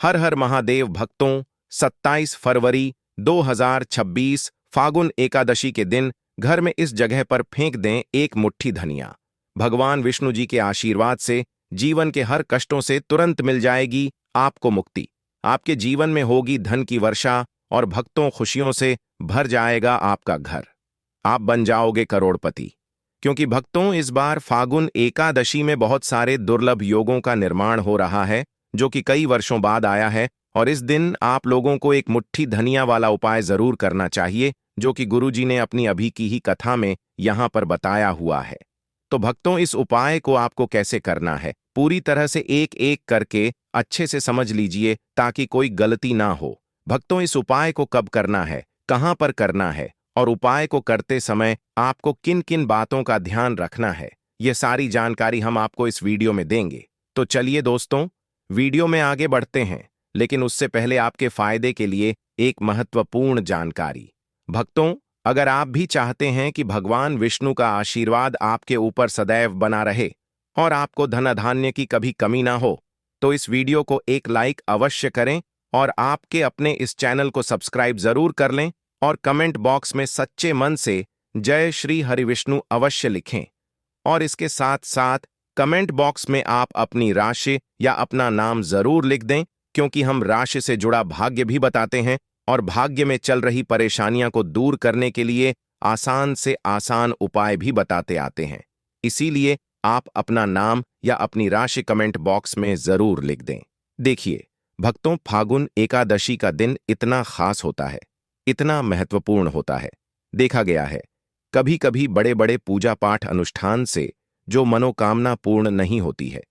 हर हर महादेव भक्तों, 27 फरवरी 2026 फागुन एकादशी के दिन घर में इस जगह पर फेंक दें एक मुट्ठी धनिया। भगवान विष्णु जी के आशीर्वाद से जीवन के हर कष्टों से तुरंत मिल जाएगी आपको मुक्ति। आपके जीवन में होगी धन की वर्षा और भक्तों खुशियों से भर जाएगा आपका घर। आप बन जाओगे करोड़पति। क्योंकि भक्तों, इस बार फागुन एकादशी में बहुत सारे दुर्लभ योगों का निर्माण हो रहा है जो कि कई वर्षों बाद आया है, और इस दिन आप लोगों को एक मुट्ठी धनिया वाला उपाय जरूर करना चाहिए जो कि गुरुजी ने अपनी अभी की ही कथा में यहां पर बताया हुआ है। तो भक्तों, इस उपाय को आपको कैसे करना है पूरी तरह से एक एक करके अच्छे से समझ लीजिए ताकि कोई गलती ना हो। भक्तों, इस उपाय को कब करना है, कहां पर करना है और उपाय को करते समय आपको किन किन बातों का ध्यान रखना है, ये सारी जानकारी हम आपको इस वीडियो में देंगे। तो चलिए दोस्तों, वीडियो में आगे बढ़ते हैं, लेकिन उससे पहले आपके फायदे के लिए एक महत्वपूर्ण जानकारी। भक्तों, अगर आप भी चाहते हैं कि भगवान विष्णु का आशीर्वाद आपके ऊपर सदैव बना रहे और आपको धन धान्य की कभी कमी ना हो, तो इस वीडियो को एक लाइक अवश्य करें और आपके अपने इस चैनल को सब्सक्राइब जरूर कर लें और कमेंट बॉक्स में सच्चे मन से जय श्री हरिविष्णु अवश्य लिखें। और इसके साथ साथ कमेंट बॉक्स में आप अपनी राशि या अपना नाम जरूर लिख दें, क्योंकि हम राशि से जुड़ा भाग्य भी बताते हैं और भाग्य में चल रही परेशानियां को दूर करने के लिए आसान से आसान उपाय भी बताते आते हैं। इसीलिए आप अपना नाम या अपनी राशि कमेंट बॉक्स में जरूर लिख दें। देखिए भक्तों, फागुन एकादशी का दिन इतना खास होता है, इतना महत्वपूर्ण होता है। देखा गया है कभी कभी बड़े बड़े पूजा पाठ अनुष्ठान से जो मनोकामना पूर्ण नहीं होती है,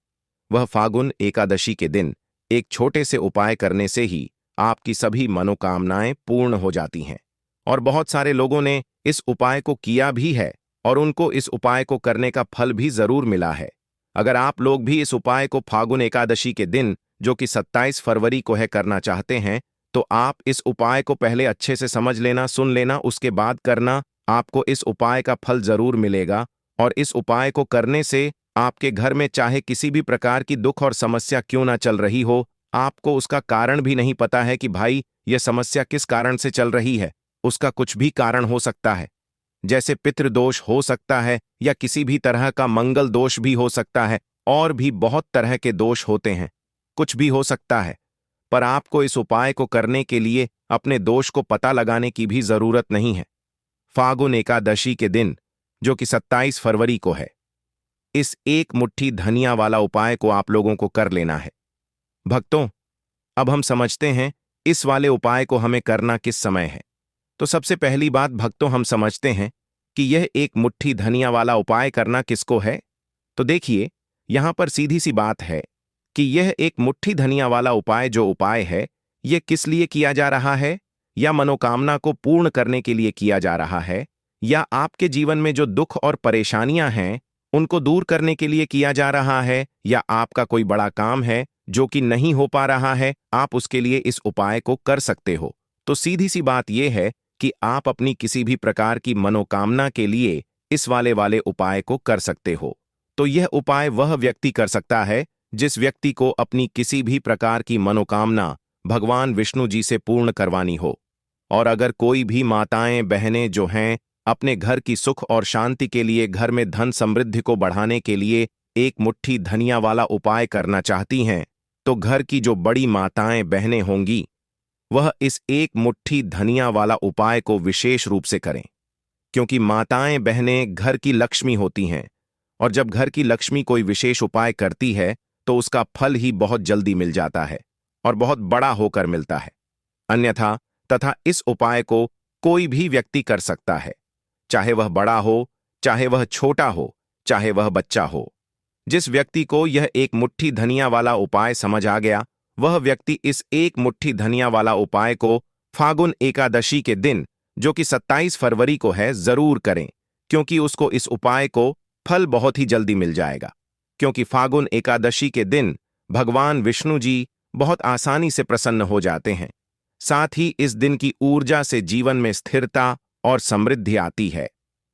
वह फागुन एकादशी के दिन एक छोटे से उपाय करने से ही आपकी सभी मनोकामनाएं पूर्ण हो जाती हैं। और बहुत सारे लोगों ने इस उपाय को किया भी है और उनको इस उपाय को करने का फल भी जरूर मिला है। अगर आप लोग भी इस उपाय को फागुन एकादशी के दिन, जो कि 27 फरवरी को है, करना चाहते हैं, तो आप इस उपाय को पहले अच्छे से समझ लेना, सुन लेना, उसके बाद करना। आपको इस उपाय का फल जरूर मिलेगा और इस उपाय को करने से आपके घर में चाहे किसी भी प्रकार की दुख और समस्या क्यों ना चल रही हो, आपको उसका कारण भी नहीं पता है कि भाई यह समस्या किस कारण से चल रही है, उसका कुछ भी कारण हो सकता है। जैसे पितृदोष हो सकता है या किसी भी तरह का मंगल दोष भी हो सकता है, और भी बहुत तरह के दोष होते हैं, कुछ भी हो सकता है। पर आपको इस उपाय को करने के लिए अपने दोष को पता लगाने की भी जरूरत नहीं है। फागुन एकादशी के दिन, जो कि 27 फरवरी को है, इस एक मुट्ठी धनिया वाला उपाय को आप लोगों को कर लेना है। भक्तों, अब हम समझते हैं इस वाले उपाय को हमें करना किस समय है। तो सबसे पहली बात भक्तों, हम समझते हैं कि यह एक मुट्ठी धनिया वाला उपाय करना किसको है। तो देखिए, यहां पर सीधी सी बात है कि यह एक मुट्ठी धनिया वाला उपाय जो उपाय है, यह किस लिए किया जा रहा है, या मनोकामना को पूर्ण करने के लिए किया जा रहा है, या आपके जीवन में जो दुख और परेशानियां हैं उनको दूर करने के लिए किया जा रहा है, या आपका कोई बड़ा काम है जो कि नहीं हो पा रहा है, आप उसके लिए इस उपाय को कर सकते हो। तो सीधी सी बात यह है कि आप अपनी किसी भी प्रकार की मनोकामना के लिए इस वाले उपाय को कर सकते हो। तो यह उपाय वह व्यक्ति कर सकता है जिस व्यक्ति को अपनी किसी भी प्रकार की मनोकामना भगवान विष्णु जी से पूर्ण करवानी हो। और अगर कोई भी माताएं बहनें जो हैं अपने घर की सुख और शांति के लिए, घर में धन समृद्धि को बढ़ाने के लिए एक मुट्ठी धनिया वाला उपाय करना चाहती हैं, तो घर की जो बड़ी माताएं बहनें होंगी वह इस एक मुट्ठी धनिया वाला उपाय को विशेष रूप से करें। क्योंकि माताएं बहनें घर की लक्ष्मी होती हैं, और जब घर की लक्ष्मी कोई विशेष उपाय करती है तो उसका फल ही बहुत जल्दी मिल जाता है और बहुत बड़ा होकर मिलता है। अन्यथा तथा इस उपाय को कोई भी व्यक्ति कर सकता है, चाहे वह बड़ा हो, चाहे वह छोटा हो, चाहे वह बच्चा हो। जिस व्यक्ति को यह एक मुट्ठी धनिया वाला उपाय समझ आ गया, वह व्यक्ति इस एक मुट्ठी धनिया वाला उपाय को फागुन एकादशी के दिन, जो कि 27 फरवरी को है, जरूर करें। क्योंकि उसको इस उपाय को फल बहुत ही जल्दी मिल जाएगा। क्योंकि फागुन एकादशी के दिन भगवान विष्णु जी बहुत आसानी से प्रसन्न हो जाते हैं। साथ ही इस दिन की ऊर्जा से जीवन में स्थिरता और समृद्धि आती है।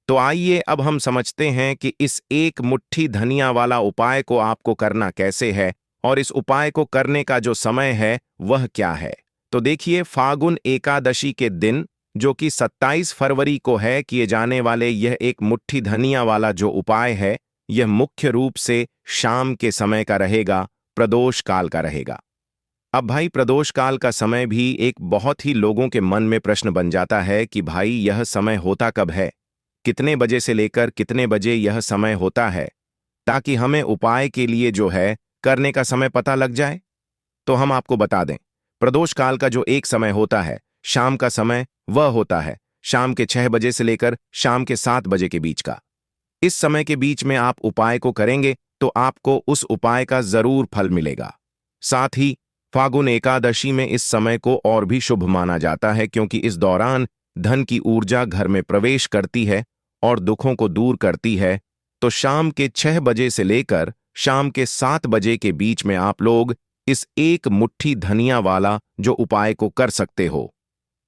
तो आइए अब हम समझते हैं कि इस एक मुट्ठी धनिया वाला उपाय को आपको करना कैसे है और इस उपाय को करने का जो समय है वह क्या है। तो देखिए, फागुन एकादशी के दिन, जो कि 27 फरवरी को है, किए जाने वाले यह एक मुट्ठी धनिया वाला जो उपाय है, यह मुख्य रूप से शाम के समय का रहेगा, प्रदोष काल का रहेगा। अब भाई, प्रदोष काल का समय भी एक बहुत ही लोगों के मन में प्रश्न बन जाता है कि भाई यह समय होता कब है, कितने बजे से लेकर कितने बजे यह समय होता है, ताकि हमें उपाय के लिए जो है करने का समय पता लग जाए। तो हम आपको बता दें, प्रदोष काल का जो एक समय होता है, शाम का समय, वह होता है शाम के 6 बजे से लेकर शाम के 7 बजे के बीच का। इस समय के बीच में आप उपाय को करेंगे तो आपको उस उपाय का जरूर फल मिलेगा। साथ ही फागुन एकादशी में इस समय को और भी शुभ माना जाता है, क्योंकि इस दौरान धन की ऊर्जा घर में प्रवेश करती है और दुखों को दूर करती है। तो शाम के 6 बजे से लेकर शाम के 7 बजे के बीच में आप लोग इस एक मुट्ठी धनिया वाला जो उपाय को कर सकते हो।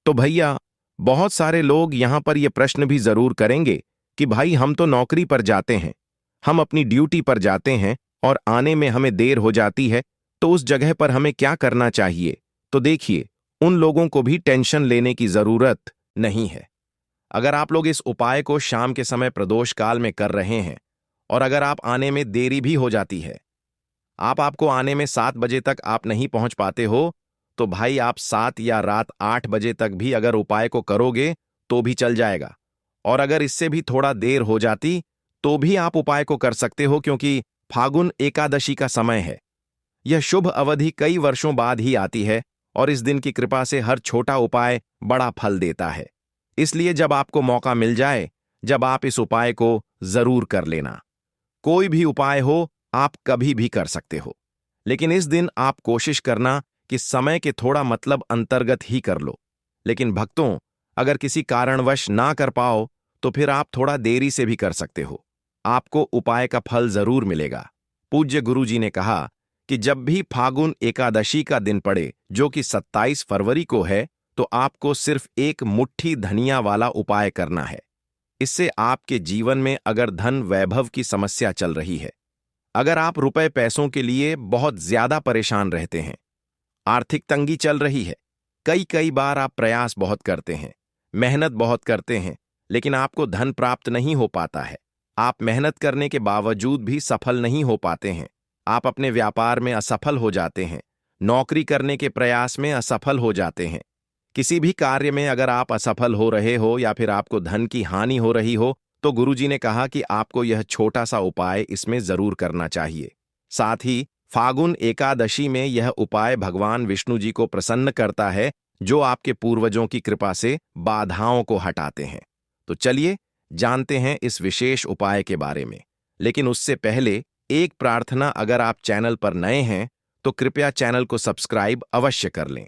तो भैया, बहुत सारे लोग यहां पर यह प्रश्न भी जरूर करेंगे कि भाई हम तो नौकरी पर जाते हैं, हम अपनी ड्यूटी पर जाते हैं और आने में हमें देर हो जाती है, तो उस जगह पर हमें क्या करना चाहिए। तो देखिए, उन लोगों को भी टेंशन लेने की जरूरत नहीं है। अगर आप लोग इस उपाय को शाम के समय प्रदोष काल में कर रहे हैं और अगर आप आने में देरी भी हो जाती है, आपको आने में 7 बजे तक आप नहीं पहुंच पाते हो, तो भाई आप 7 या रात 8 बजे तक भी अगर उपाय को करोगे तो भी चल जाएगा। और अगर इससे भी थोड़ा देर हो जाती तो भी आप उपाय को कर सकते हो, क्योंकि फागुन एकादशी का समय है। यह शुभ अवधि कई वर्षों बाद ही आती है और इस दिन की कृपा से हर छोटा उपाय बड़ा फल देता है। इसलिए जब आपको मौका मिल जाए, जब आप इस उपाय को जरूर कर लेना। कोई भी उपाय हो, आप कभी भी कर सकते हो, लेकिन इस दिन आप कोशिश करना कि समय के थोड़ा मतलब अंतर्गत ही कर लो। लेकिन भक्तों, अगर किसी कारणवश ना कर पाओ तो फिर आप थोड़ा देरी से भी कर सकते हो, आपको उपाय का फल जरूर मिलेगा। पूज्य गुरु जी ने कहा कि जब भी फागुन एकादशी का दिन पड़े, जो कि 27 फरवरी को है, तो आपको सिर्फ एक मुट्ठी धनिया वाला उपाय करना है। इससे आपके जीवन में अगर धन वैभव की समस्या चल रही है, अगर आप रुपए पैसों के लिए बहुत ज्यादा परेशान रहते हैं, आर्थिक तंगी चल रही है, कई बार आप प्रयास बहुत करते हैं, मेहनत बहुत करते हैं, लेकिन आपको धन प्राप्त नहीं हो पाता है, आप मेहनत करने के बावजूद भी सफल नहीं हो पाते हैं, आप अपने व्यापार में असफल हो जाते हैं, नौकरी करने के प्रयास में असफल हो जाते हैं, किसी भी कार्य में अगर आप असफल हो रहे हो या फिर आपको धन की हानि हो रही हो, तो गुरुजी ने कहा कि आपको यह छोटा सा उपाय इसमें जरूर करना चाहिए। साथ ही फागुन एकादशी में यह उपाय भगवान विष्णु जी को प्रसन्न करता है, जो आपके पूर्वजों की कृपा से बाधाओं को हटाते हैं। तो चलिए जानते हैं इस विशेष उपाय के बारे में। लेकिन उससे पहले एक प्रार्थना, अगर आप चैनल पर नए हैं तो कृपया चैनल को सब्सक्राइब अवश्य कर लें।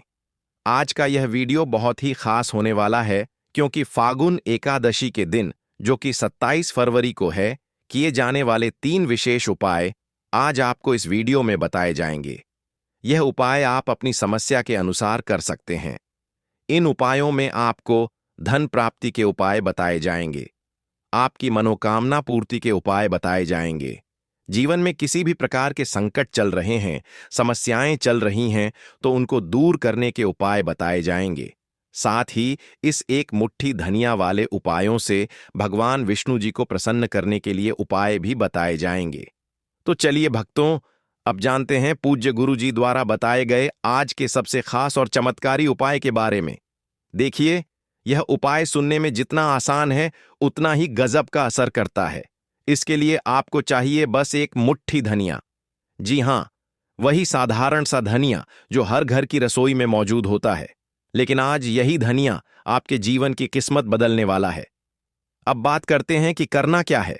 आज का यह वीडियो बहुत ही खास होने वाला है, क्योंकि फागुन एकादशी के दिन, जो कि 27 फरवरी को है, किए जाने वाले 3 विशेष उपाय आज आपको इस वीडियो में बताए जाएंगे। यह उपाय आप अपनी समस्या के अनुसार कर सकते हैं। इन उपायों में आपको धन प्राप्ति के उपाय बताए जाएंगे, आपकी मनोकामना पूर्ति के उपाय बताए जाएंगे। जीवन में किसी भी प्रकार के संकट चल रहे हैं, समस्याएं चल रही हैं, तो उनको दूर करने के उपाय बताए जाएंगे। साथ ही इस एक मुट्ठी धनिया वाले उपायों से भगवान विष्णु जी को प्रसन्न करने के लिए उपाय भी बताए जाएंगे। तो चलिए भक्तों, अब जानते हैं पूज्य गुरु जी द्वारा बताए गए आज के सबसे खास और चमत्कारी उपाय के बारे में। देखिए, यह उपाय सुनने में जितना आसान है, उतना ही गजब का असर करता है। इसके लिए आपको चाहिए बस एक मुट्ठी धनिया। जी हां, वही साधारण सा धनिया जो हर घर की रसोई में मौजूद होता है। लेकिन आज यही धनिया आपके जीवन की किस्मत बदलने वाला है। अब बात करते हैं कि करना क्या है।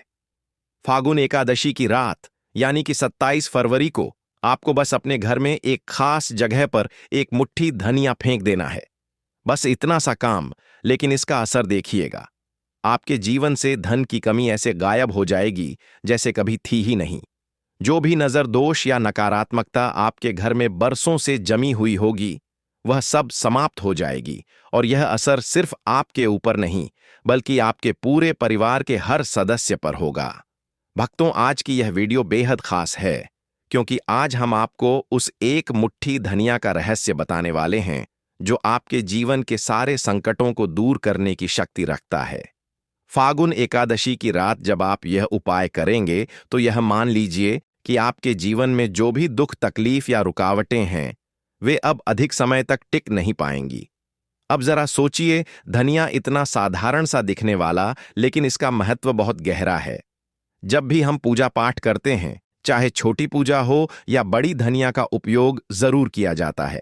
फागुन एकादशी की रात, यानी कि 27 फरवरी को, आपको बस अपने घर में एक खास जगह पर एक मुट्ठी धनिया फेंक देना है। बस इतना सा काम, लेकिन इसका असर देखिएगा। आपके जीवन से धन की कमी ऐसे गायब हो जाएगी जैसे कभी थी ही नहीं। जो भी नजर दोष या नकारात्मकता आपके घर में बरसों से जमी हुई होगी, वह सब समाप्त हो जाएगी और यह असर सिर्फ आपके ऊपर नहीं, बल्कि आपके पूरे परिवार के हर सदस्य पर होगा। भक्तों, आज की यह वीडियो बेहद खास है, क्योंकि आज हम आपको उस एक मुट्ठी धनिया का रहस्य बताने वाले हैं जो आपके जीवन के सारे संकटों को दूर करने की शक्ति रखता है। फागुन एकादशी की रात जब आप यह उपाय करेंगे तो यह मान लीजिए कि आपके जीवन में जो भी दुख तकलीफ या रुकावटें हैं वे अब अधिक समय तक टिक नहीं पाएंगी। अब जरा सोचिए, धनिया इतना साधारण सा दिखने वाला, लेकिन इसका महत्व बहुत गहरा है। जब भी हम पूजा पाठ करते हैं, चाहे छोटी पूजा हो या बड़ी, धनिया का उपयोग जरूर किया जाता है।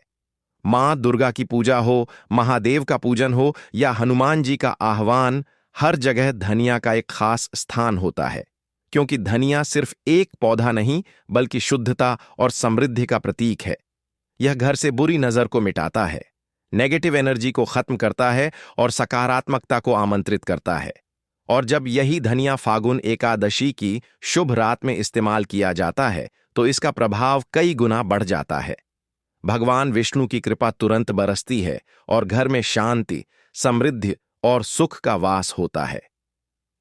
मां दुर्गा की पूजा हो, महादेव का पूजन हो या हनुमान जी का आह्वान, हर जगह धनिया का एक खास स्थान होता है, क्योंकि धनिया सिर्फ एक पौधा नहीं बल्कि शुद्धता और समृद्धि का प्रतीक है। यह घर से बुरी नजर को मिटाता है, नेगेटिव एनर्जी को खत्म करता है और सकारात्मकता को आमंत्रित करता है। और जब यही धनिया फागुन एकादशी की शुभ रात में इस्तेमाल किया जाता है तो इसका प्रभाव कई गुना बढ़ जाता है। भगवान विष्णु की कृपा तुरंत बरसती है और घर में शांति, समृद्धि और सुख का वास होता है।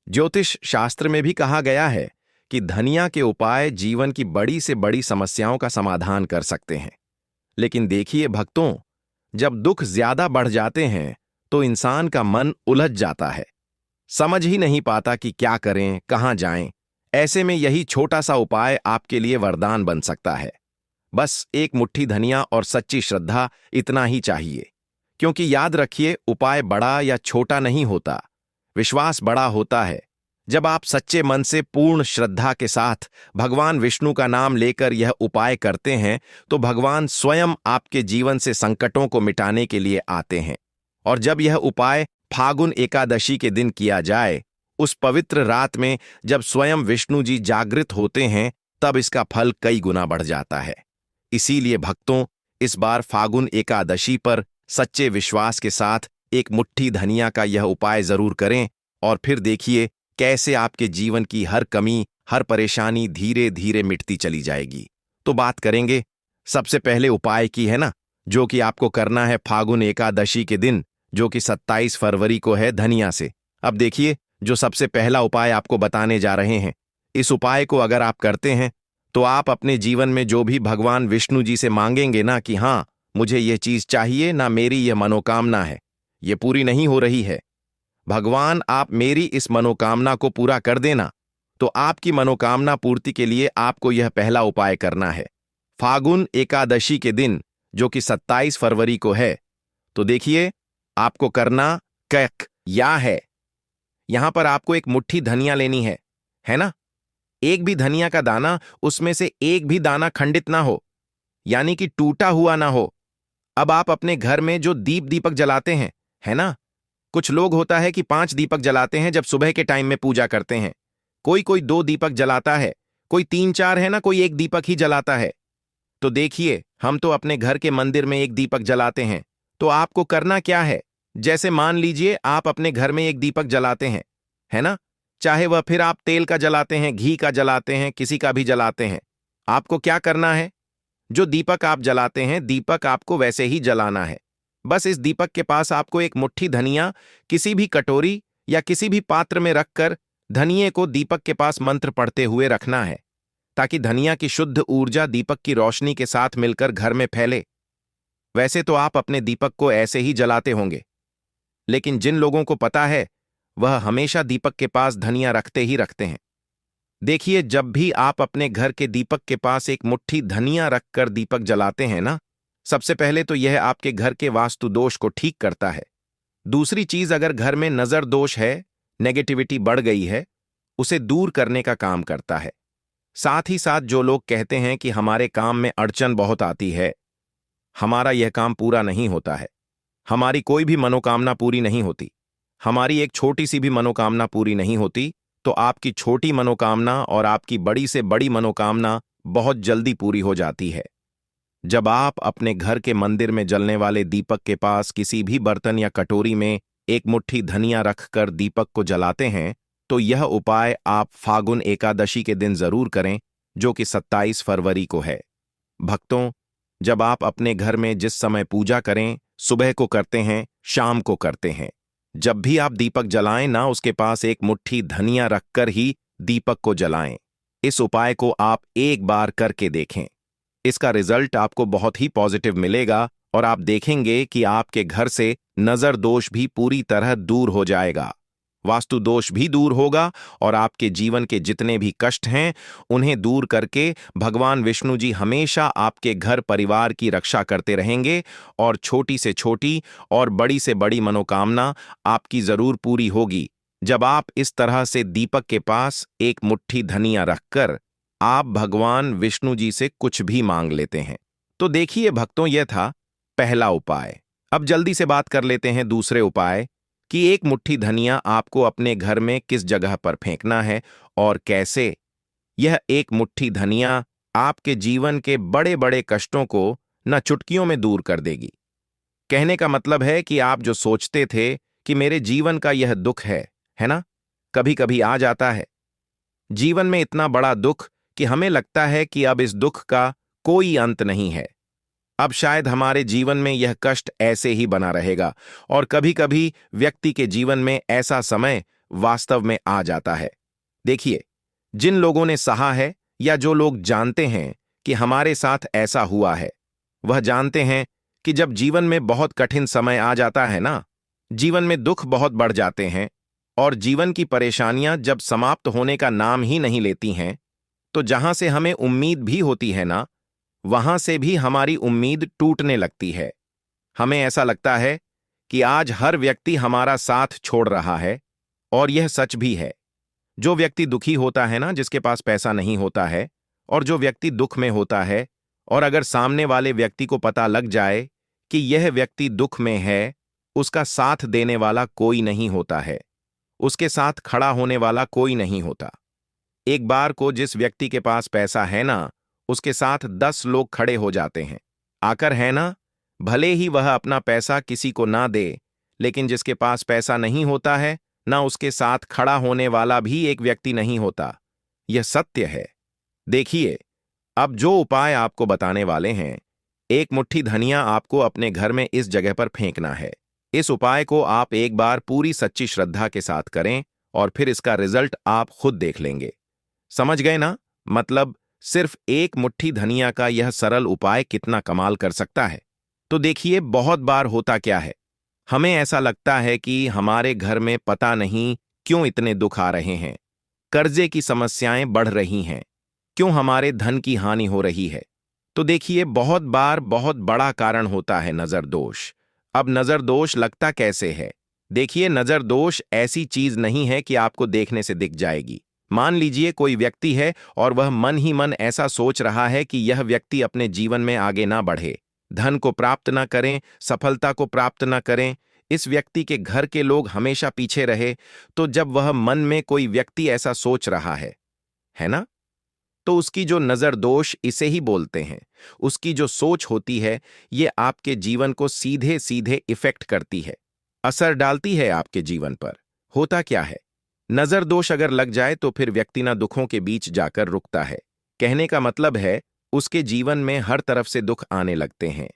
ज्योतिष शास्त्र में भी कहा गया है कि धनिया के उपाय जीवन की बड़ी से बड़ी समस्याओं का समाधान कर सकते हैं। लेकिन देखिए भक्तों, जब दुख ज्यादा बढ़ जाते हैं तो इंसान का मन उलझ जाता है, समझ ही नहीं पाता कि क्या करें, कहां जाएं। ऐसे में यही छोटा सा उपाय आपके लिए वरदान बन सकता है। बस एक मुट्ठी धनिया और सच्ची श्रद्धा, इतना ही चाहिए। क्योंकि याद रखिए, उपाय बड़ा या छोटा नहीं होता, विश्वास बड़ा होता है। जब आप सच्चे मन से पूर्ण श्रद्धा के साथ भगवान विष्णु का नाम लेकर यह उपाय करते हैं तो भगवान स्वयं आपके जीवन से संकटों को मिटाने के लिए आते हैं। और जब यह उपाय फागुन एकादशी के दिन किया जाए, उस पवित्र रात में जब स्वयं विष्णु जी जागृत होते हैं, तब इसका फल कई गुना बढ़ जाता है। इसीलिए भक्तों, इस बार फागुन एकादशी पर सच्चे विश्वास के साथ एक मुट्ठी धनिया का यह उपाय जरूर करें और फिर देखिए कैसे आपके जीवन की हर कमी, हर परेशानी धीरे धीरे मिटती चली जाएगी। तो बात करेंगे सबसे पहले उपाय की, है ना, जो कि आपको करना है फागुन एकादशी के दिन, जो कि 27 फरवरी को है, धनिया से। अब देखिए, जो सबसे पहला उपाय आपको बताने जा रहे हैं, इस उपाय को अगर आप करते हैं तो आप अपने जीवन में जो भी भगवान विष्णु जी से मांगेंगे ना कि हाँ मुझे ये चीज चाहिए, ना मेरी यह मनोकामना है, ये पूरी नहीं हो रही है, भगवान आप मेरी इस मनोकामना को पूरा कर देना, तो आपकी मनोकामना पूर्ति के लिए आपको यह पहला उपाय करना है फागुन एकादशी के दिन, जो कि 27 फरवरी को है। तो देखिए, आपको करना क्या है। यहां पर आपको एक मुट्ठी धनिया लेनी है ना। एक भी धनिया का दाना, उसमें से एक भी दाना खंडित ना हो, यानी कि टूटा हुआ ना हो। अब आप अपने घर में जो दीपक जलाते हैं, है ना, कुछ लोग होता है कि 5 दीपक जलाते हैं जब सुबह के टाइम में पूजा करते हैं, कोई 2 दीपक जलाता है, कोई 3-4 है ना, कोई 1 दीपक ही जलाता है। तो देखिए, हम तो अपने घर के मंदिर में 1 दीपक जलाते हैं। तो आपको करना क्या है, जैसे मान लीजिए आप अपने घर में 1 दीपक जलाते हैं, है ना, चाहे वह फिर आप तेल का जलाते हैं, घी का जलाते हैं, किसी का भी जलाते हैं, आपको क्या करना है, जो दीपक आप जलाते हैं, दीपक आपको वैसे ही जलाना है। बस इस दीपक के पास आपको एक मुट्ठी धनिया किसी भी कटोरी या किसी भी पात्र में रखकर धनिये को दीपक के पास मंत्र पढ़ते हुए रखना है, ताकि धनिया की शुद्ध ऊर्जा दीपक की रोशनी के साथ मिलकर घर में फैले। वैसे तो आप अपने दीपक को ऐसे ही जलाते होंगे, लेकिन जिन लोगों को पता है वह हमेशा दीपक के पास धनिया रखते ही रखते हैं। देखिए, जब भी आप अपने घर के दीपक के पास एक मुट्ठी धनिया रखकर दीपक जलाते हैं ना, सबसे पहले तो यह आपके घर के वास्तु दोष को ठीक करता है। दूसरी चीज, अगर घर में नजर दोष है, नेगेटिविटी बढ़ गई है, उसे दूर करने का काम करता है। साथ ही साथ जो लोग कहते हैं कि हमारे काम में अड़चन बहुत आती है, हमारा यह काम पूरा नहीं होता है, हमारी कोई भी मनोकामना पूरी नहीं होती, हमारी एक छोटी सी भी मनोकामना पूरी नहीं होती, तो आपकी छोटी मनोकामना और आपकी बड़ी से बड़ी मनोकामना बहुत जल्दी पूरी हो जाती है। जब आप अपने घर के मंदिर में जलने वाले दीपक के पास किसी भी बर्तन या कटोरी में एक मुट्ठी धनिया रखकर दीपक को जलाते हैं, तो यह उपाय आप फागुन एकादशी के दिन जरूर करें, जो कि 27 फरवरी को है। भक्तों, जब आप अपने घर में जिस समय पूजा करें, सुबह को करते हैं, शाम को करते हैं, जब भी आप दीपक जलाएं ना, उसके पास एक मुट्ठी धनिया रखकर ही दीपक को जलाएं। इस उपाय को आप एक बार करके देखें। इसका रिजल्ट आपको बहुत ही पॉजिटिव मिलेगा और आप देखेंगे कि आपके घर से नजर दोष भी पूरी तरह दूर हो जाएगा, वास्तु दोष भी दूर होगा और आपके जीवन के जितने भी कष्ट हैं उन्हें दूर करके भगवान विष्णु जी हमेशा आपके घर परिवार की रक्षा करते रहेंगे और छोटी से छोटी और बड़ी से बड़ी मनोकामना आपकी जरूर पूरी होगी। जब आप इस तरह से दीपक के पास एक मुट्ठी धनिया रखकर आप भगवान विष्णु जी से कुछ भी मांग लेते हैं। तो देखिए भक्तों, यह था पहला उपाय। अब जल्दी से बात कर लेते हैं दूसरे उपाय कि एक मुट्ठी धनिया आपको अपने घर में किस जगह पर फेंकना है और कैसे। यह एक मुट्ठी धनिया आपके जीवन के बड़े बड़े कष्टों को न चुटकियों में दूर कर देगी। कहने का मतलब है कि आप जो सोचते थे कि मेरे जीवन का यह दुख है ना, कभी कभी आ जाता है जीवन में इतना बड़ा दुख कि हमें लगता है कि अब इस दुख का कोई अंत नहीं है। अब शायद हमारे जीवन में यह कष्ट ऐसे ही बना रहेगा और कभी कभी व्यक्ति के जीवन में ऐसा समय वास्तव में आ जाता है। देखिए, जिन लोगों ने सहा है या जो लोग जानते हैं कि हमारे साथ ऐसा हुआ है, वह जानते हैं कि जब जीवन में बहुत कठिन समय आ जाता है ना, जीवन में दुख बहुत बढ़ जाते हैं और जीवन की परेशानियां जब समाप्त होने का नाम ही नहीं लेती हैं, तो जहां से हमें उम्मीद भी होती है ना, वहां से भी हमारी उम्मीद टूटने लगती है। हमें ऐसा लगता है कि आज हर व्यक्ति हमारा साथ छोड़ रहा है और यह सच भी है। जो व्यक्ति दुखी होता है ना, जिसके पास पैसा नहीं होता है, और जो व्यक्ति दुख में होता है, और अगर सामने वाले व्यक्ति को पता लग जाए कि यह व्यक्ति दुख में है, उसका साथ देने वाला कोई नहीं होता है, उसके साथ खड़ा होने वाला कोई नहीं होता। एक बार को जिस व्यक्ति के पास पैसा है ना, उसके साथ 10 लोग खड़े हो जाते हैं आकर, है ना। भले ही वह अपना पैसा किसी को ना दे, लेकिन जिसके पास पैसा नहीं होता है ना, उसके साथ खड़ा होने वाला भी एक व्यक्ति नहीं होता। यह सत्य है। देखिए, अब जो उपाय आपको बताने वाले हैं, एक मुट्ठी धनिया आपको अपने घर में इस जगह पर फेंकना है। इस उपाय को आप एक बार पूरी सच्ची श्रद्धा के साथ करें और फिर इसका रिजल्ट आप खुद देख लेंगे। समझ गए ना? मतलब सिर्फ एक मुट्ठी धनिया का यह सरल उपाय कितना कमाल कर सकता है। तो देखिए, बहुत बार होता क्या है, हमें ऐसा लगता है कि हमारे घर में पता नहीं क्यों इतने दुख आ रहे हैं, कर्जे की समस्याएं बढ़ रही हैं, क्यों हमारे धन की हानि हो रही है। तो देखिए, बहुत बार बहुत बड़ा कारण होता है नजर दोष। अब नजर दोष लगता कैसे है? देखिए, नजर दोष ऐसी चीज नहीं है कि आपको देखने से दिख जाएगी। मान लीजिए कोई व्यक्ति है और वह मन ही मन ऐसा सोच रहा है कि यह व्यक्ति अपने जीवन में आगे ना बढ़े, धन को प्राप्त ना करें, सफलता को प्राप्त ना करें, इस व्यक्ति के घर के लोग हमेशा पीछे रहे। तो जब वह मन में कोई व्यक्ति ऐसा सोच रहा है ना, तो उसकी जो नजर दोष इसे ही बोलते हैं, उसकी जो सोच होती है, ये आपके जीवन को सीधे सीधे इफेक्ट करती है, असर डालती है आपके जीवन पर। होता क्या है, नजर दोष अगर लग जाए तो फिर व्यक्ति ना दुखों के बीच जाकर रुकता है। कहने का मतलब है, उसके जीवन में हर तरफ से दुख आने लगते हैं,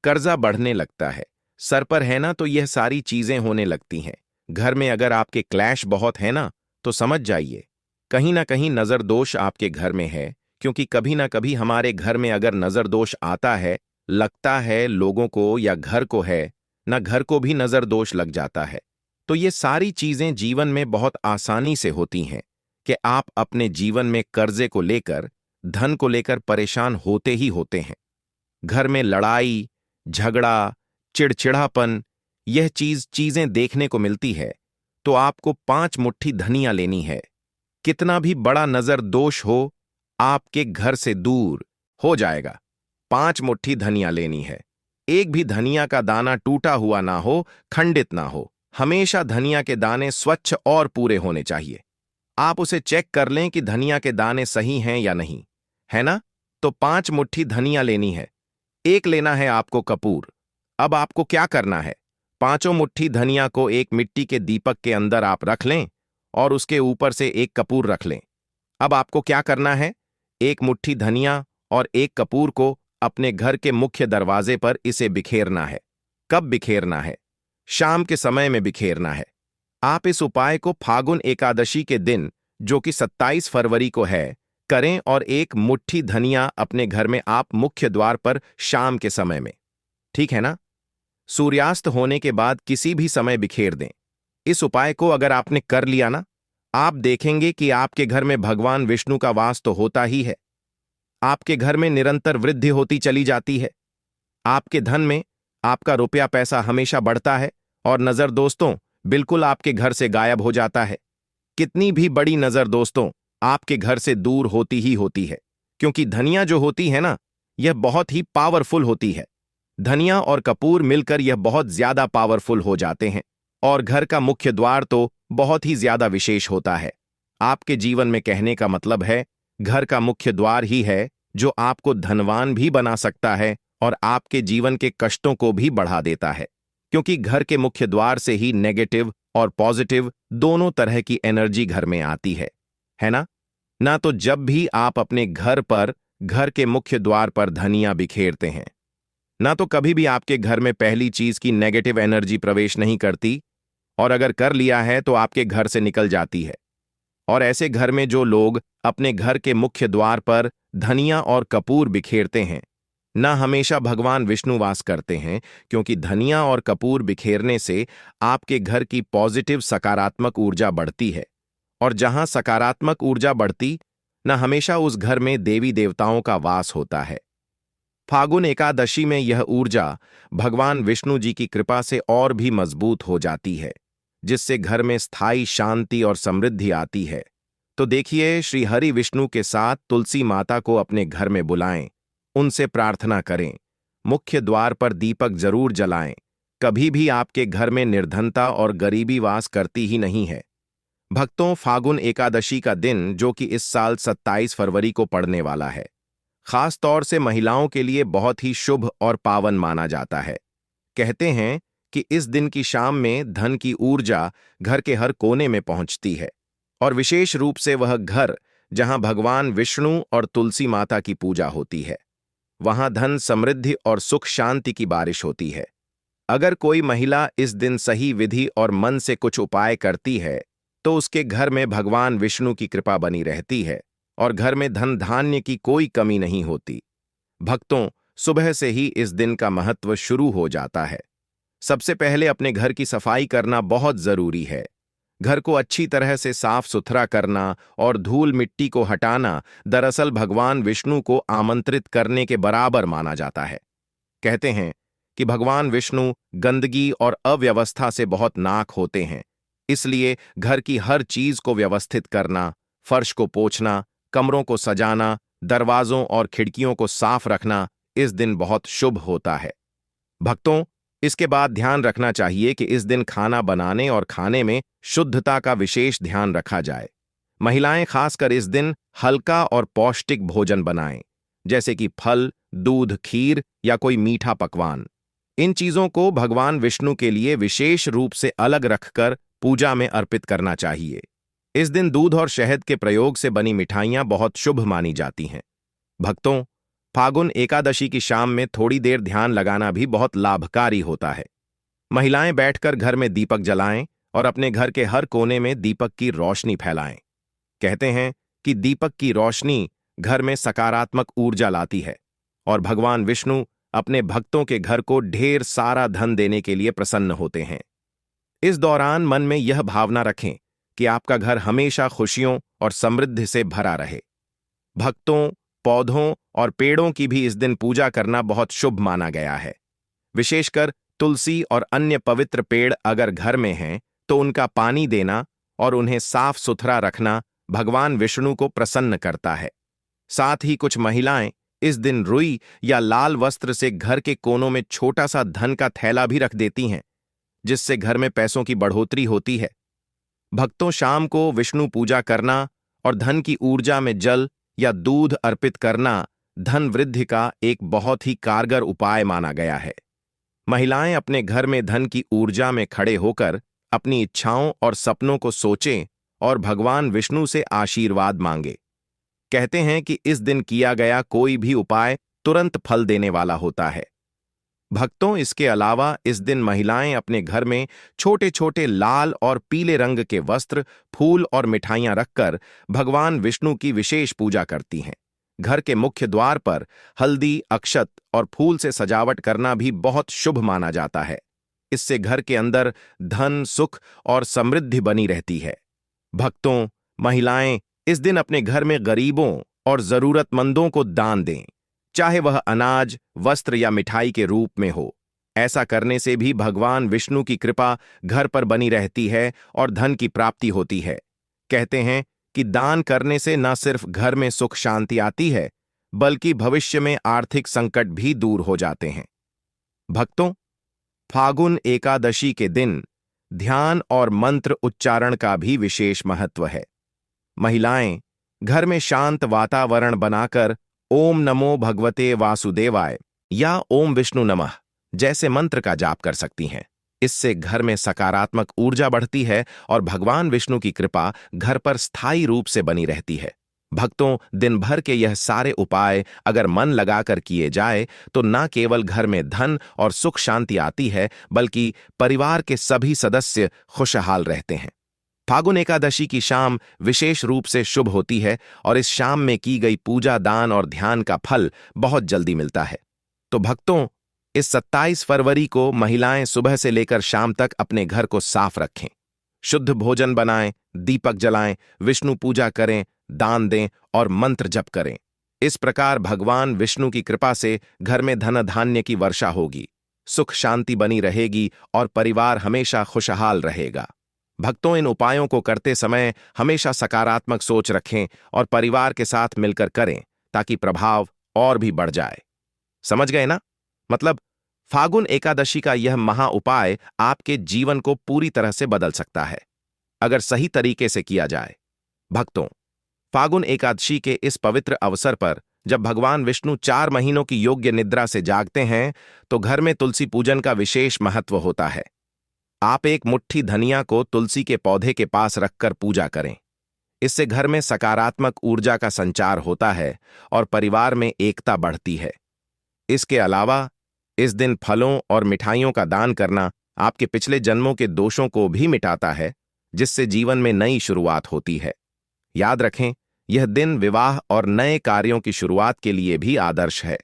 कर्जा बढ़ने लगता है, सर पर है ना, तो यह सारी चीजें होने लगती हैं। घर में अगर आपके क्लैश बहुत है ना, तो समझ जाइए कहीं ना कहीं नजर दोष आपके घर में है, क्योंकि कभी ना कभी हमारे घर में अगर नजर दोष आता है, लगता है लोगों को या घर को है ना, घर को भी नजर दोष लग जाता है। तो ये सारी चीजें जीवन में बहुत आसानी से होती हैं कि आप अपने जीवन में कर्जे को लेकर, धन को लेकर परेशान होते ही होते हैं। घर में लड़ाई, झगड़ा, चिड़चिड़ापन, यह चीजें देखने को मिलती है। तो आपको 5 मुट्ठी धनिया लेनी है। कितना भी बड़ा नजर दोष हो, आपके घर से दूर हो जाएगा। 5 मुट्ठी धनिया लेनी है। एक भी धनिया का दाना टूटा हुआ ना हो, खंडित ना हो। हमेशा धनिया के दाने स्वच्छ और पूरे होने चाहिए। आप उसे चेक कर लें कि धनिया के दाने सही हैं या नहीं, है ना। तो 5 मुट्ठी धनिया लेनी है। एक लेना है आपको कपूर। अब आपको क्या करना है, 5 मुट्ठी धनिया को एक मिट्टी के दीपक के अंदर आप रख लें और उसके ऊपर से एक कपूर रख लें। अब आपको क्या करना है, एक मुट्ठी धनिया और एक कपूर को अपने घर के मुख्य दरवाजे पर इसे बिखेरना है। कब बिखेरना है? शाम के समय में बिखेरना है। आप इस उपाय को फागुन एकादशी के दिन, जो कि 27 फरवरी को है, करें और एक मुट्ठी धनिया अपने घर में आप मुख्य द्वार पर शाम के समय में, ठीक है ना, सूर्यास्त होने के बाद किसी भी समय बिखेर दें। इस उपाय को अगर आपने कर लिया ना, आप देखेंगे कि आपके घर में भगवान विष्णु का वास तो होता ही है, आपके घर में निरंतर वृद्धि होती चली जाती है, आपके धन में आपका रुपया पैसा हमेशा बढ़ता है, और नजर दोस्तों बिल्कुल आपके घर से गायब हो जाता है। कितनी भी बड़ी नजर दोस्तों आपके घर से दूर होती ही होती है, क्योंकि धनिया जो होती है ना, यह बहुत ही पावरफुल होती है। धनिया और कपूर मिलकर यह बहुत ज्यादा पावरफुल हो जाते हैं, और घर का मुख्य द्वार तो बहुत ही ज्यादा विशेष होता है। आपके जीवन में कहने का मतलब है, घर का मुख्य द्वार ही है जो आपको धनवान भी बना सकता है और आपके जीवन के कष्टों को भी बढ़ा देता है, क्योंकि घर के मुख्य द्वार से ही नेगेटिव और पॉजिटिव दोनों तरह की एनर्जी घर में आती है ना। ना तो जब भी आप अपने घर पर घर के मुख्य द्वार पर धनिया बिखेरते हैं, ना तो कभी भी आपके घर में पहली चीज की नेगेटिव एनर्जी प्रवेश नहीं करती, और अगर कर लिया है तो आपके घर से निकल जाती है। और ऐसे घर में जो लोग अपने घर के मुख्य द्वार पर धनिया और कपूर बिखेरते हैं, ना हमेशा भगवान विष्णु वास करते हैं, क्योंकि धनिया और कपूर बिखेरने से आपके घर की पॉजिटिव सकारात्मक ऊर्जा बढ़ती है, और जहां सकारात्मक ऊर्जा बढ़ती, ना हमेशा उस घर में देवी देवताओं का वास होता है। फागुन एकादशी में यह ऊर्जा भगवान विष्णु जी की कृपा से और भी मजबूत हो जाती है, जिससे घर में स्थायी शांति और समृद्धि आती है। तो देखिए, श्री हरि विष्णु के साथ तुलसी माता को अपने घर में बुलाएं, उनसे प्रार्थना करें, मुख्य द्वार पर दीपक जरूर जलाएं। कभी भी आपके घर में निर्धनता और गरीबी वास करती ही नहीं है। भक्तों, फागुन एकादशी का दिन, जो कि इस साल 27 फरवरी को पड़ने वाला है, खास तौर से महिलाओं के लिए बहुत ही शुभ और पावन माना जाता है। कहते हैं कि इस दिन की शाम में धन की ऊर्जा घर के हर कोने में पहुंचती है, और विशेष रूप से वह घर जहां भगवान विष्णु और तुलसी माता की पूजा होती है, वहां धन समृद्धि और सुख शांति की बारिश होती है। अगर कोई महिला इस दिन सही विधि और मन से कुछ उपाय करती है, तो उसके घर में भगवान विष्णु की कृपा बनी रहती है, और घर में धन धान्य की कोई कमी नहीं होती। भक्तों, सुबह से ही इस दिन का महत्व शुरू हो जाता है। सबसे पहले अपने घर की सफाई करना बहुत जरूरी है। घर को अच्छी तरह से साफ सुथरा करना और धूल मिट्टी को हटाना दरअसल भगवान विष्णु को आमंत्रित करने के बराबर माना जाता है। कहते हैं कि भगवान विष्णु गंदगी और अव्यवस्था से बहुत नाक होते हैं, इसलिए घर की हर चीज को व्यवस्थित करना, फर्श को पोंछना, कमरों को सजाना, दरवाजों और खिड़कियों को साफ रखना इस दिन बहुत शुभ होता है। भक्तों, इसके बाद ध्यान रखना चाहिए कि इस दिन खाना बनाने और खाने में शुद्धता का विशेष ध्यान रखा जाए। महिलाएं खासकर इस दिन हल्का और पौष्टिक भोजन बनाएं, जैसे कि फल, दूध, खीर या कोई मीठा पकवान। इन चीजों को भगवान विष्णु के लिए विशेष रूप से अलग रखकर पूजा में अर्पित करना चाहिए। इस दिन दूध और शहद के प्रयोग से बनी मिठाइयां बहुत शुभ मानी जाती हैं। भक्तों, फागुन एकादशी की शाम में थोड़ी देर ध्यान लगाना भी बहुत लाभकारी होता है। महिलाएं बैठकर घर में दीपक जलाएं और अपने घर के हर कोने में दीपक की रोशनी फैलाएं। कहते हैं कि दीपक की रोशनी घर में सकारात्मक ऊर्जा लाती है, और भगवान विष्णु अपने भक्तों के घर को ढेर सारा धन देने के लिए प्रसन्न होते हैं। इस दौरान मन में यह भावना रखें कि आपका घर हमेशा खुशियों और समृद्धि से भरा रहे। भक्तों, पौधों और पेड़ों की भी इस दिन पूजा करना बहुत शुभ माना गया है। विशेषकर तुलसी और अन्य पवित्र पेड़ अगर घर में हैं, तो उनका पानी देना और उन्हें साफ सुथरा रखना भगवान विष्णु को प्रसन्न करता है। साथ ही कुछ महिलाएं इस दिन रुई या लाल वस्त्र से घर के कोनों में छोटा सा धन का थैला भी रख देती हैं, जिससे घर में पैसों की बढ़ोतरी होती है। भक्तों, शाम को विष्णु पूजा करना और धन की ऊर्जा में जल या दूध अर्पित करना धन वृद्धि का एक बहुत ही कारगर उपाय माना गया है। महिलाएं अपने घर में धन की ऊर्जा में खड़े होकर अपनी इच्छाओं और सपनों को सोचें और भगवान विष्णु से आशीर्वाद मांगे। कहते हैं कि इस दिन किया गया कोई भी उपाय तुरंत फल देने वाला होता है। भक्तों, इसके अलावा इस दिन महिलाएं अपने घर में छोटे छोटे लाल और पीले रंग के वस्त्र, फूल और मिठाइयां रखकर भगवान विष्णु की विशेष पूजा करती हैं। घर के मुख्य द्वार पर हल्दी, अक्षत और फूल से सजावट करना भी बहुत शुभ माना जाता है। इससे घर के अंदर धन, सुख और समृद्धि बनी रहती है। भक्तों, महिलाएं इस दिन अपने घर में गरीबों और जरूरतमंदों को दान दें, चाहे वह अनाज, वस्त्र या मिठाई के रूप में हो। ऐसा करने से भी भगवान विष्णु की कृपा घर पर बनी रहती है और धन की प्राप्ति होती है। कहते हैं कि दान करने से न सिर्फ घर में सुख शांति आती है, बल्कि भविष्य में आर्थिक संकट भी दूर हो जाते हैं। भक्तों, फागुन एकादशी के दिन ध्यान और मंत्र उच्चारण का भी विशेष महत्व है। महिलाएं घर में शांत वातावरण बनाकर ओम नमो भगवते वासुदेवाय या ओम विष्णु नमः जैसे मंत्र का जाप कर सकती हैं। इससे घर में सकारात्मक ऊर्जा बढ़ती है और भगवान विष्णु की कृपा घर पर स्थायी रूप से बनी रहती है। भक्तों, दिन भर के यह सारे उपाय अगर मन लगाकर किए जाए तो न केवल घर में धन और सुख शांति आती है, बल्कि परिवार के सभी सदस्य खुशहाल रहते हैं। फागुन एकादशी की शाम विशेष रूप से शुभ होती है और इस शाम में की गई पूजा, दान और ध्यान का फल बहुत जल्दी मिलता है। तो भक्तों, इस 27 फरवरी को महिलाएं सुबह से लेकर शाम तक अपने घर को साफ रखें, शुद्ध भोजन बनाएं, दीपक जलाएं, विष्णु पूजा करें, दान दें और मंत्र जप करें। इस प्रकार भगवान विष्णु की कृपा से घर में धन धान्य की वर्षा होगी, सुख शांति बनी रहेगी और परिवार हमेशा खुशहाल रहेगा। भक्तों, इन उपायों को करते समय हमेशा सकारात्मक सोच रखें और परिवार के साथ मिलकर करें, ताकि प्रभाव और भी बढ़ जाए। समझ गए ना? मतलब फागुन एकादशी का यह महा उपाय आपके जीवन को पूरी तरह से बदल सकता है, अगर सही तरीके से किया जाए। भक्तों, फागुन एकादशी के इस पवित्र अवसर पर जब भगवान विष्णु 4 महीनों की योग्य निद्रा से जागते हैं, तो घर में तुलसी पूजन का विशेष महत्व होता है। आप एक मुट्ठी धनिया को तुलसी के पौधे के पास रखकर पूजा करें। इससे घर में सकारात्मक ऊर्जा का संचार होता है और परिवार में एकता बढ़ती है। इसके अलावा इस दिन फलों और मिठाइयों का दान करना आपके पिछले जन्मों के दोषों को भी मिटाता है, जिससे जीवन में नई शुरुआत होती है। याद रखें, यह दिन विवाह और नए कार्यों की शुरुआत के लिए भी आदर्श है।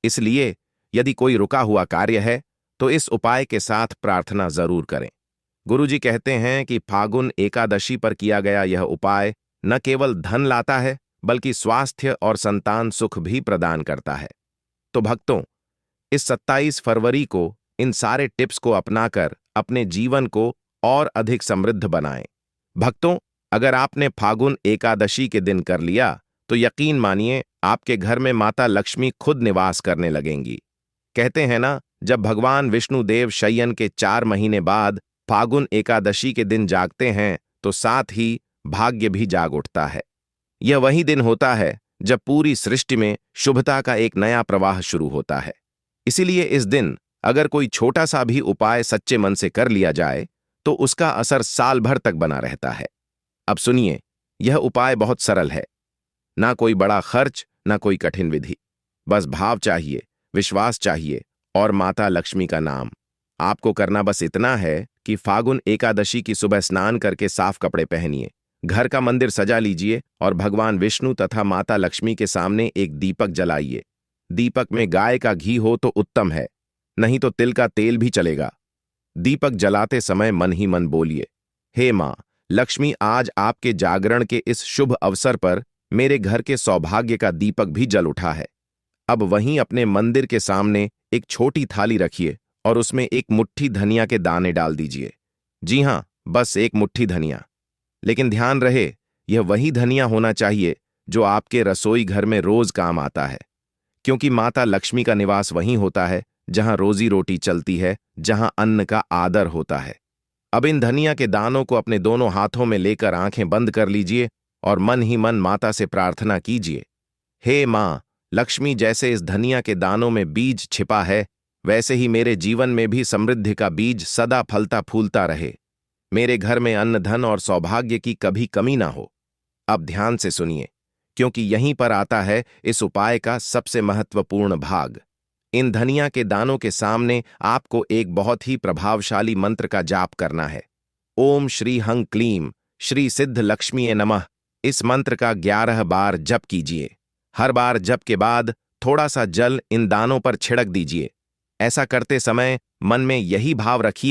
इसलिए यदि कोई रुका हुआ कार्य है तो इस उपाय के साथ प्रार्थना जरूर करें। गुरुजी कहते हैं कि फागुन एकादशी पर किया गया यह उपाय न केवल धन लाता है, बल्कि स्वास्थ्य और संतान सुख भी प्रदान करता है। तो भक्तों, इस 27 फरवरी को इन सारे टिप्स को अपनाकर अपने जीवन को और अधिक समृद्ध बनाएं। भक्तों, अगर आपने फागुन एकादशी के दिन कर लिया तो यकीन मानिए आपके घर में माता लक्ष्मी खुद निवास करने लगेंगी। कहते हैं ना, जब भगवान विष्णु देव शयन के 4 महीने बाद फागुन एकादशी के दिन जागते हैं तो साथ ही भाग्य भी जाग उठता है। यह वही दिन होता है जब पूरी सृष्टि में शुभता का एक नया प्रवाह शुरू होता है। इसीलिए इस दिन अगर कोई छोटा सा भी उपाय सच्चे मन से कर लिया जाए तो उसका असर साल भर तक बना रहता है। अब सुनिए, यह उपाय बहुत सरल है। ना कोई बड़ा खर्च, ना कोई कठिन विधि। बस भाव चाहिए, विश्वास चाहिए और माता लक्ष्मी का नाम। आपको करना बस इतना है कि फागुन एकादशी की सुबह स्नान करके साफ कपड़े पहनिए, घर का मंदिर सजा लीजिए और भगवान विष्णु तथा माता लक्ष्मी के सामने एक दीपक जलाइए। दीपक में गाय का घी हो तो उत्तम है, नहीं तो तिल का तेल भी चलेगा। दीपक जलाते समय मन ही मन बोलिए, हे मां लक्ष्मी, आज आपके जागरण के इस शुभ अवसर पर मेरे घर के सौभाग्य का दीपक भी जल उठा है। अब वहीं अपने मंदिर के सामने एक छोटी थाली रखिए और उसमें एक मुट्ठी धनिया के दाने डाल दीजिए। जी हां, बस एक मुट्ठी धनिया। लेकिन ध्यान रहे, यह वही धनिया होना चाहिए जो आपके रसोई घर में रोज काम आता है, क्योंकि माता लक्ष्मी का निवास वहीं होता है जहां रोजी रोटी चलती है, जहां अन्न का आदर होता है। अब इन धनिया के दानों को अपने दोनों हाथों में लेकर आंखें बंद कर लीजिए और मन ही मन माता से प्रार्थना कीजिए, हे मां लक्ष्मी, जैसे इस धनिया के दानों में बीज छिपा है, वैसे ही मेरे जीवन में भी समृद्धि का बीज सदा फलता फूलता रहे। मेरे घर में अन्न, धन और सौभाग्य की कभी कमी ना हो। अब ध्यान से सुनिए, क्योंकि यहीं पर आता है इस उपाय का सबसे महत्वपूर्ण भाग। इन धनिया के दानों के सामने आपको एक बहुत ही प्रभावशाली मंत्र का जाप करना है। ओम श्री हं क्लीम श्री सिद्ध लक्ष्मीये नमः। इस मंत्र का 11 बार जप कीजिए। हर बार जप के बाद थोड़ा सा जल इन दानों पर छिड़क दीजिए। ऐसा करते समय मन में यही भाव रखिए